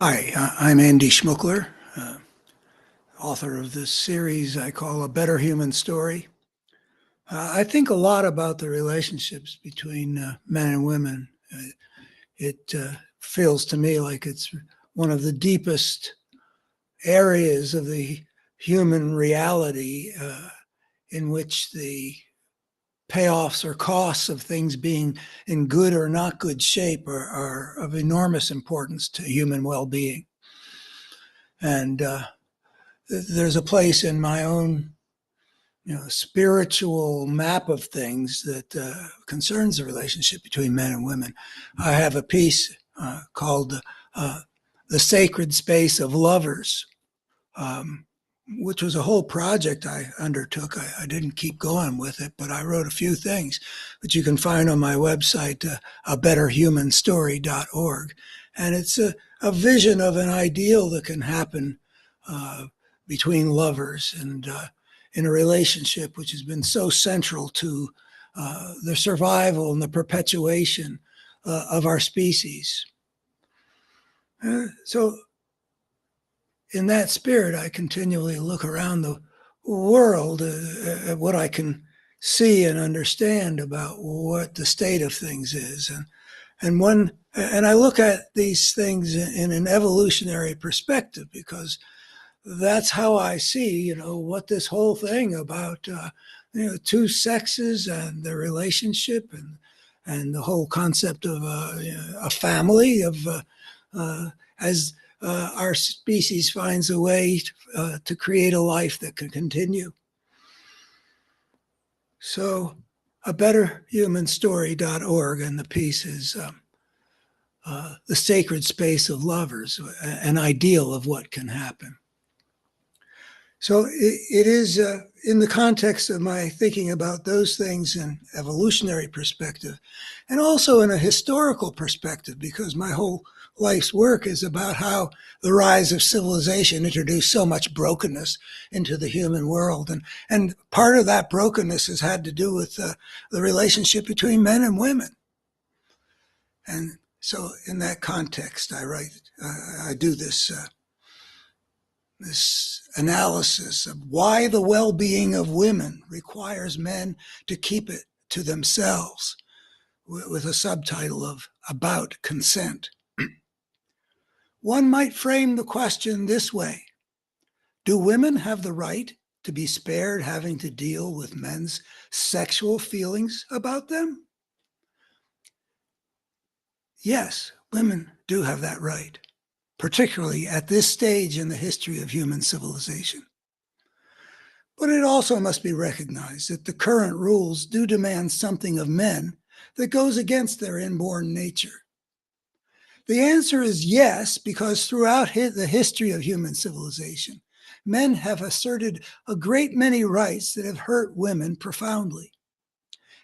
Hi, I'm Andy Schmuckler, author of this series I call A Better Human Story. I think a lot about the relationships between men and women. It feels to me like it's one of the deepest areas of the human reality in which the payoffs or costs of things being in good or not good shape are of enormous importance to human well-being. And there's a place in my own spiritual map of things that concerns the relationship between men and women. I have a piece called The Sacred Space of Lovers, which was a whole project I undertook. I didn't keep going with it, but I wrote a few things that you can find on my website, abetterhumanstory.org. And it's a vision of an ideal that can happen between lovers and in a relationship which has been so central to the survival and the perpetuation of our species. So in that spirit, I continually look around the world at what I can see and understand about what the state of things is. And I look at these things in an evolutionary perspective, because that's how I see, what this whole thing about, two sexes and the relationship and the whole concept of a family as our species finds a way to create a life that can continue. So, abetterhumanstory.org, and the piece is The Sacred Space of Lovers, an ideal of what can happen. So it is in the context of my thinking about those things in evolutionary perspective, and also in a historical perspective, because my whole life's work is about how the rise of civilization introduced so much brokenness into the human world. And part of that brokenness has had to do with the relationship between men and women. And so in that context, I do this analysis of why the well-being of women requires men to keep it to themselves, with a subtitle of About Consent. One might frame the question this way: do women have the right to be spared having to deal with men's sexual feelings about them? Yes, women do have that right, particularly at this stage in the history of human civilization. But it also must be recognized that the current rules do demand something of men that goes against their inborn nature. The answer is yes, because throughout the history of human civilization, men have asserted a great many rights that have hurt women profoundly.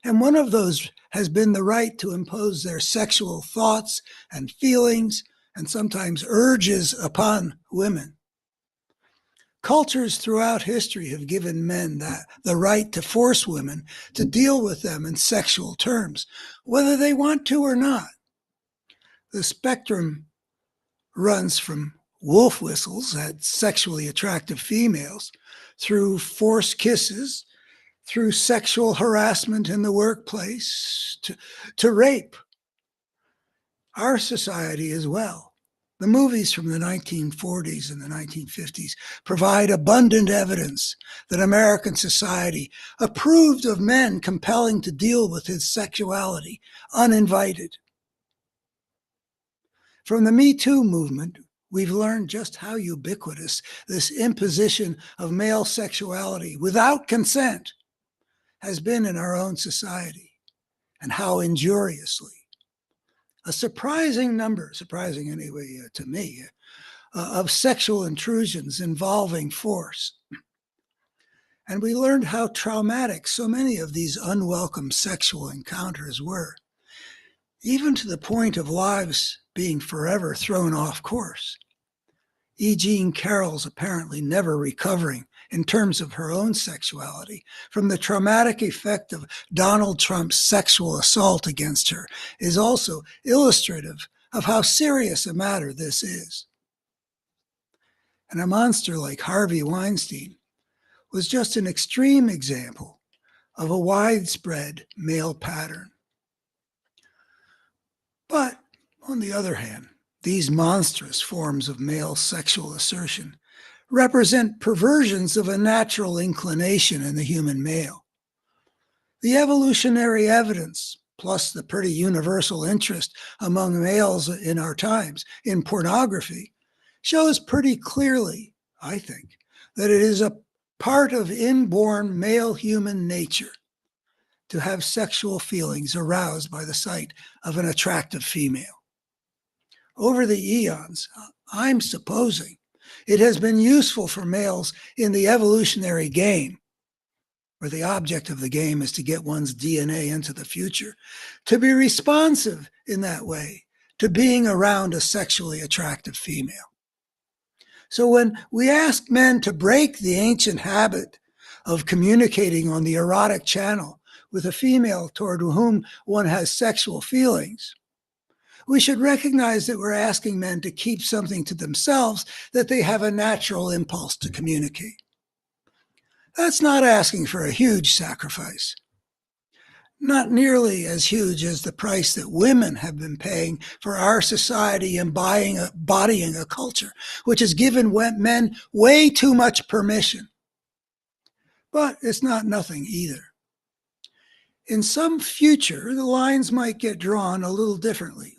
And one of those has been the right to impose their sexual thoughts and feelings and sometimes urges upon women. Cultures throughout history have given men the right to force women to deal with them in sexual terms, whether they want to or not. The spectrum runs from wolf whistles at sexually attractive females, through forced kisses, through sexual harassment in the workplace, to rape. Our society as well. The movies from the 1940s and the 1950s provide abundant evidence that American society approved of men compelling to deal with his sexuality uninvited. From the Me Too movement, we've learned just how ubiquitous this imposition of male sexuality without consent has been in our own society, and how injuriously. A surprising number, surprising anyway to me, of sexual intrusions involving force. And we learned how traumatic so many of these unwelcome sexual encounters were, even to the point of lives being forever thrown off course. E. Jean Carroll's apparently never recovering in terms of her own sexuality from the traumatic effect of Donald Trump's sexual assault against her is also illustrative of how serious a matter this is. And a monster like Harvey Weinstein was just an extreme example of a widespread male pattern. But, on the other hand, these monstrous forms of male sexual assertion represent perversions of a natural inclination in the human male. The evolutionary evidence, plus the pretty universal interest among males in our times in pornography, shows pretty clearly, I think, that it is a part of inborn male human nature to have sexual feelings aroused by the sight of an attractive female. Over the eons, I'm supposing it has been useful for males in the evolutionary game, where the object of the game is to get one's DNA into the future, to be responsive in that way to being around a sexually attractive female. So when we ask men to break the ancient habit of communicating on the erotic channel with a female toward whom one has sexual feelings, we should recognize that we're asking men to keep something to themselves that they have a natural impulse to communicate. That's not asking for a huge sacrifice. Not nearly as huge as the price that women have been paying for our society embodying a culture which has given men way too much permission. But it's not nothing either. In some future, the lines might get drawn a little differently,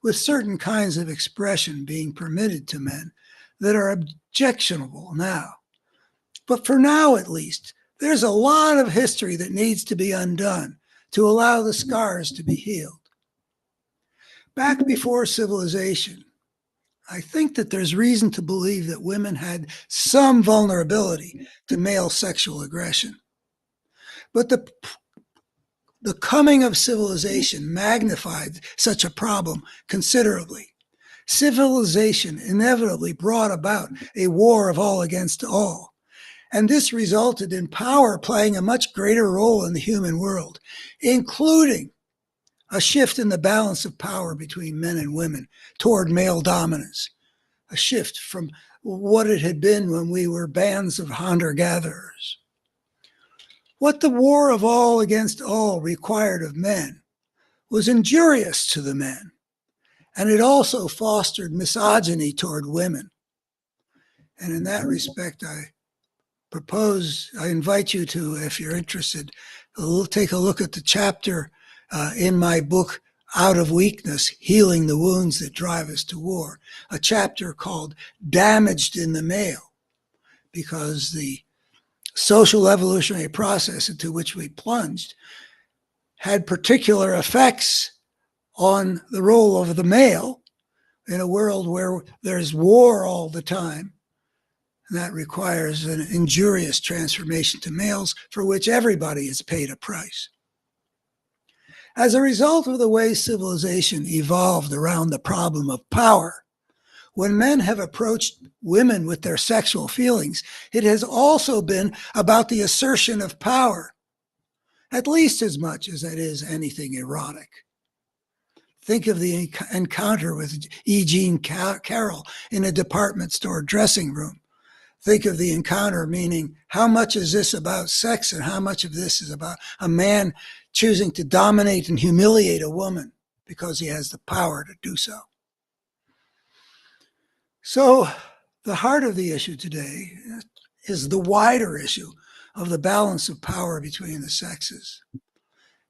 with certain kinds of expression being permitted to men that are objectionable now. But for now, at least, there's a lot of history that needs to be undone to allow the scars to be healed. Back before civilization, I think that there's reason to believe that women had some vulnerability to male sexual aggression. But the coming of civilization magnified such a problem considerably. Civilization inevitably brought about a war of all against all. And this resulted in power playing a much greater role in the human world, including a shift in the balance of power between men and women toward male dominance, a shift from what it had been when we were bands of hunter-gatherers. What the war of all against all required of men was injurious to the men, and it also fostered misogyny toward women. And in that respect, I invite you to, if you're interested, take a look at the chapter in my book, Out of Weakness, Healing the Wounds That Drive Us to War, a chapter called Damaged in the Male, because the social evolutionary process into which we plunged had particular effects on the role of the male in a world where there's war all the time. And that requires an injurious transformation to males for which everybody has paid a price. As a result of the way civilization evolved around the problem of power, when men have approached women with their sexual feelings, it has also been about the assertion of power, at least as much as it is anything erotic. Think of the encounter with E. Jean Carroll in a department store dressing room. Think of the encounter, meaning how much is this about sex and how much of this is about a man choosing to dominate and humiliate a woman because he has the power to do so. So the heart of the issue today is the wider issue of the balance of power between the sexes.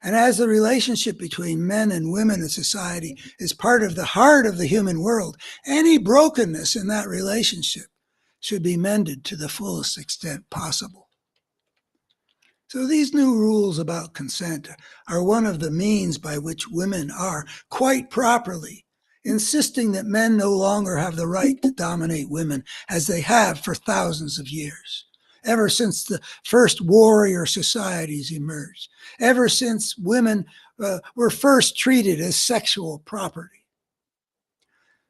And as the relationship between men and women in society is part of the heart of the human world, any brokenness in that relationship should be mended to the fullest extent possible. So these new rules about consent are one of the means by which women are, quite properly, insisting that men no longer have the right to dominate women as they have for thousands of years, ever since the first warrior societies emerged, ever since women were first treated as sexual property.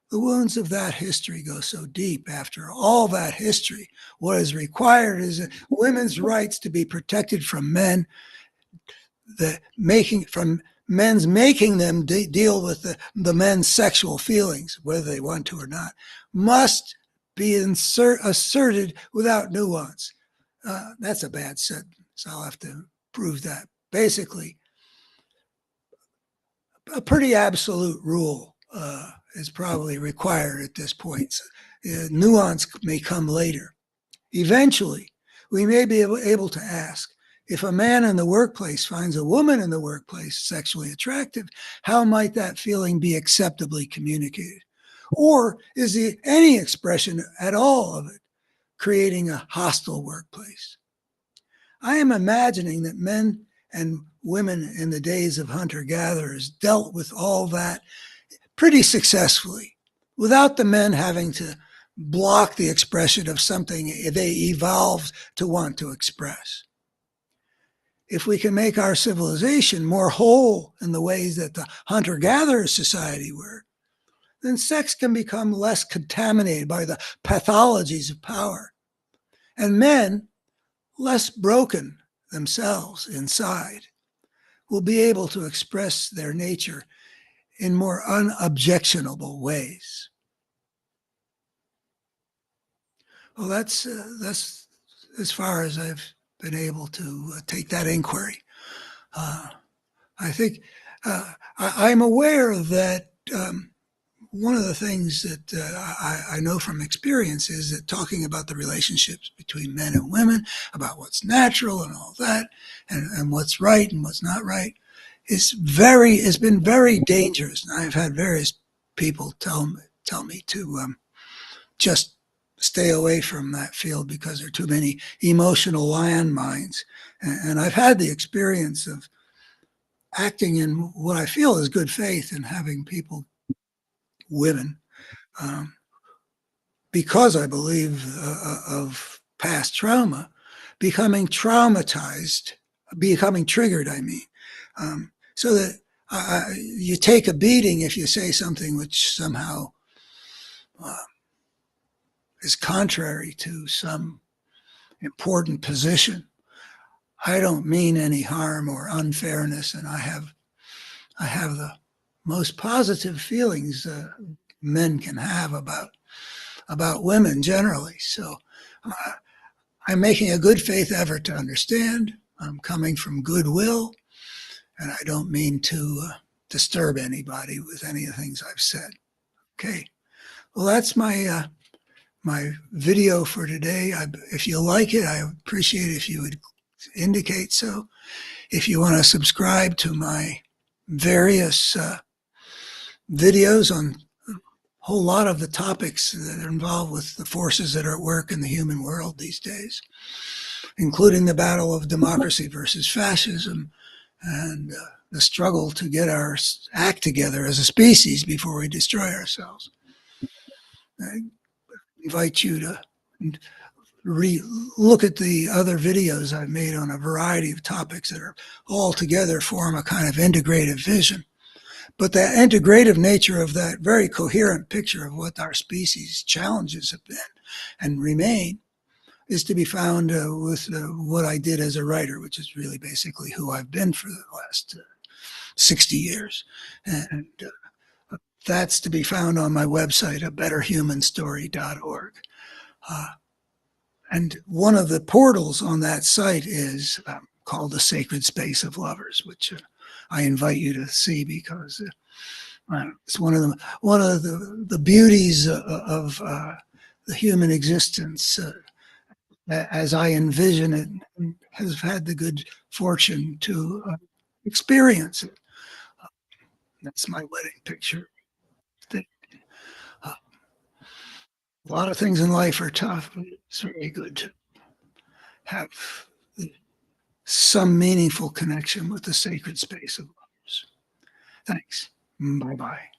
The wounds of that history go so deep. After all that history, what is required is women's rights to be protected from men, from men's making them deal with the men's sexual feelings, whether they want to or not, must be asserted without nuance. That's a bad sentence. I'll have to prove that. Basically, a pretty absolute rule is probably required at this point. So, nuance may come later. Eventually, we may be able to ask, if a man in the workplace finds a woman in the workplace sexually attractive, how might that feeling be acceptably communicated? Or is there any expression at all of it creating a hostile workplace? I am imagining that men and women in the days of hunter-gatherers dealt with all that pretty successfully, without the men having to block the expression of something they evolved to want to express. If we can make our civilization more whole in the ways that the hunter-gatherer society were, then sex can become less contaminated by the pathologies of power, and men, less broken themselves inside, will be able to express their nature in more unobjectionable ways. Well, that's as far as I've been able to take that inquiry. I think I'm aware that one of the things that I know from experience is that talking about the relationships between men and women, about what's natural and all that, and what's right and what's not right, has been very dangerous. And I've had various people tell me to just stay away from that field because there are too many emotional landmines. And I've had the experience of acting in what I feel is good faith and having people, women, because I believe of past trauma, becoming traumatized, becoming triggered, I mean, so that you take a beating if you say something which somehow is contrary to some important position. I don't mean any harm or unfairness, and I have the most positive feelings men can have about women generally. So I'm making a good faith effort to understand. I'm coming from goodwill, and I don't mean to disturb anybody with any of the things I've said. Okay. Well, that's my my video for today. If you like it, I appreciate it if you would indicate so. If you want to subscribe to my various videos on a whole lot of the topics that are involved with the forces that are at work in the human world these days, including the battle of democracy versus fascism and the struggle to get our act together as a species before we destroy ourselves. I invite you to look at the other videos I've made on a variety of topics that are all together form a kind of integrative vision. But the integrative nature of that very coherent picture of what our species' challenges have been and remain is to be found with what I did as a writer, which is really basically who I've been for the last 60 years. And that's to be found on my website, abetterhumanstory.org. And one of the portals on that site is called the Sacred Space of Lovers, which I invite you to see because it's one of the beauties of the human existence as I envision it, and has had the good fortune to experience it. That's my wedding picture. A lot of things in life are tough, but it's very good to have some meaningful connection with the sacred space of others. Thanks. Bye-bye.